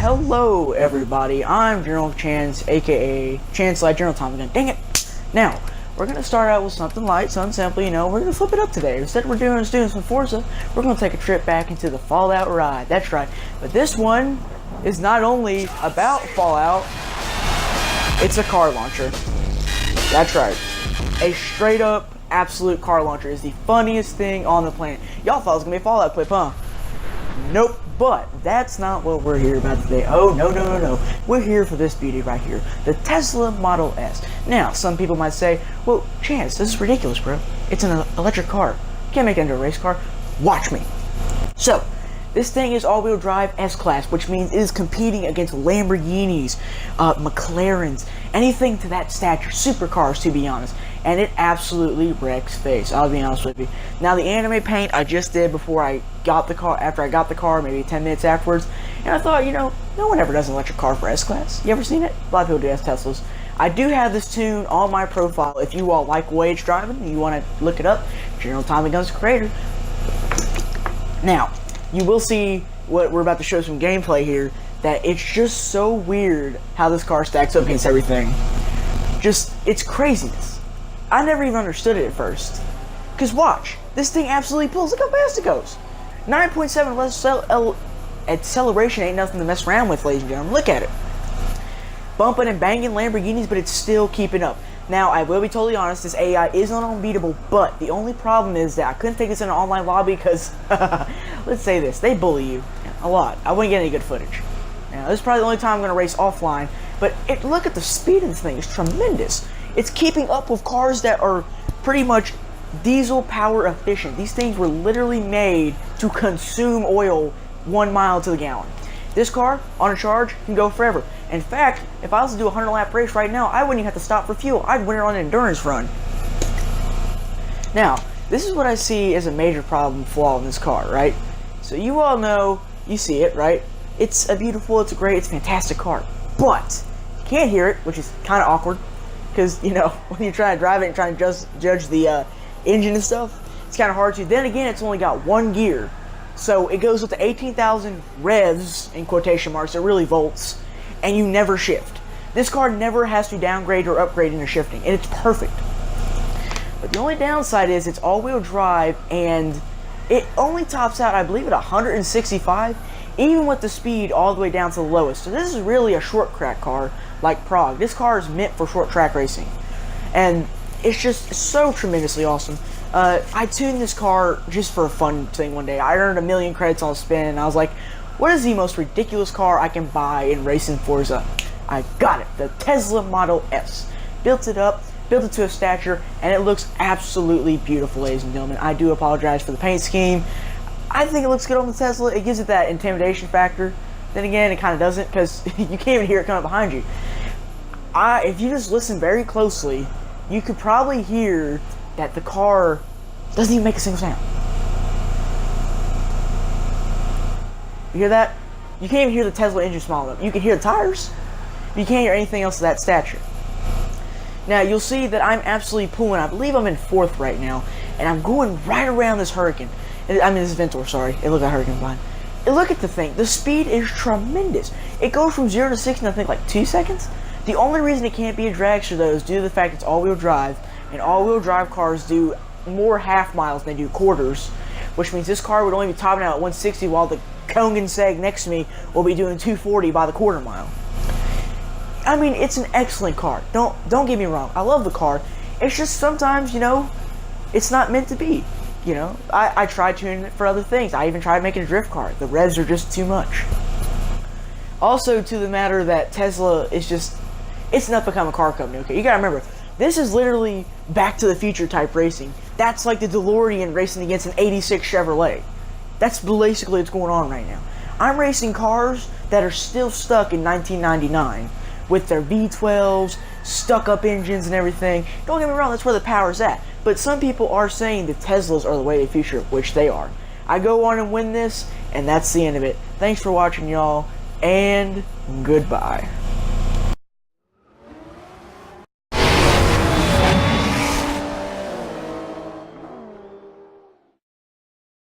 Hello everybody, I'm General Chance, aka Chance Light General Tommy Gun. Dang it! Now, we're gonna start out with something light, something simple, we're gonna flip it up today. Instead of doing some Forza, we're gonna take a trip back into the Fallout ride. That's right. But this one is not only about Fallout, it's a car launcher. That's right. A straight up absolute car launcher is the funniest thing on the planet. Y'all thought it was gonna be a Fallout clip, huh? Nope, but that's not what we're here about today. Oh, no. We're here for this beauty right here, the Tesla Model S. Now, some people might say, well, Chance, this is ridiculous, bro. It's an electric car. You can't make it into a race car. Watch me. So, this thing is all-wheel drive S-Class, which means it is competing against Lamborghinis, McLarens, anything to that stature, supercars to be honest, and it absolutely wrecks face, I'll be honest with you. Now the anime paint I just did before I got the car, after I got the car, maybe 10 minutes afterwards, and I thought, no one ever does an electric car for S-Class. You ever seen it? A lot of people do S-Teslas. I do have this tune on my profile if you all like wage driving and you want to look it up. General Tommy Guns creator. Now, you will see what we're about to show some gameplay here, that it's just so weird how this car stacks up against everything. It's craziness. I never even understood it at first. Because watch, this thing absolutely pulls. Look how fast it goes. 9.7 acceleration ain't nothing to mess around with, ladies and gentlemen. Look at it. Bumping and banging Lamborghinis, but it's still keeping up. Now, I will be totally honest, this AI is not unbeatable, but the only problem is that I couldn't take this in an online lobby because, let's say this, they bully you a lot. I wouldn't get any good footage. Now, this is probably the only time I'm going to race offline, but look at the speed of this thing. It's tremendous. It's keeping up with cars that are pretty much diesel power efficient. These things were literally made to consume oil 1 mile to the gallon. This car, on a charge, can go forever. In fact, if I was to do a 100-lap race right now, I wouldn't even have to stop for fuel. I'd win it on an endurance run. Now, this is what I see as a major problem flaw in this car, right? So you all know, you see it, right? It's a beautiful, it's a great, it's a fantastic car. But, you can't hear it, which is kind of awkward. Because, when you try to drive it and try to judge the engine and stuff, it's kind of hard to. Then again, it's only got one gear. So it goes up to 18,000 revs, in quotation marks, they're really volts, and you never shift. This car never has to downgrade or upgrade into shifting, and it's perfect. But the only downside is it's all-wheel drive, and it only tops out, I believe, at 165, even with the speed all the way down to the lowest. So this is really a short track car, like Prague. This car is meant for short track racing, and it's just so tremendously awesome. I tuned this car just for a fun thing one day. I earned 1 million credits on a spin, and I was like, what is the most ridiculous car I can buy in racing Forza? I got it, the Tesla Model S. Built it up, built it to a stature, and it looks absolutely beautiful, ladies and gentlemen. I do apologize for the paint scheme. I think it looks good on the Tesla. It gives it that intimidation factor. Then again, it kind of doesn't, because you can't even hear it coming behind you. If you just listen very closely, you could probably hear that the car doesn't even make a single sound. You hear that? You can't even hear the Tesla engine small enough. You can hear the tires, but you can't hear anything else of that stature. Now, you'll see that I'm absolutely pulling. I believe I'm in 4th right now, and I'm going right around this Hurricane. This Ventor, sorry. It looked like a Hurricane behind. And look at the thing. The speed is tremendous. It goes from 0 to 60 in, I think, like 2 seconds. The only reason it can't be a dragster, though, is due to the fact it's all-wheel drive, and all-wheel drive cars do more half miles than they do quarters, which means this car would only be topping out at 160 while the Koenigsegg next to me will be doing 240 by the quarter mile. I mean, it's an excellent car. Don't get me wrong. I love the car. It's just sometimes, it's not meant to be. I tried tuning it for other things. I even tried making a drift car. The revs are just too much. Also, to the matter that Tesla is it's not become a car company, okay? You gotta remember, this is literally Back to the Future type racing. That's like the DeLorean racing against an 86 Chevrolet. That's basically what's going on right now. I'm racing cars that are still stuck in 1999 with their V12s, stuck-up engines and everything. Don't get me wrong, that's where the power's at. But some people are saying the Teslas are the way of the future, which they are. I go on and win this, and that's the end of it. Thanks for watching, y'all, and goodbye.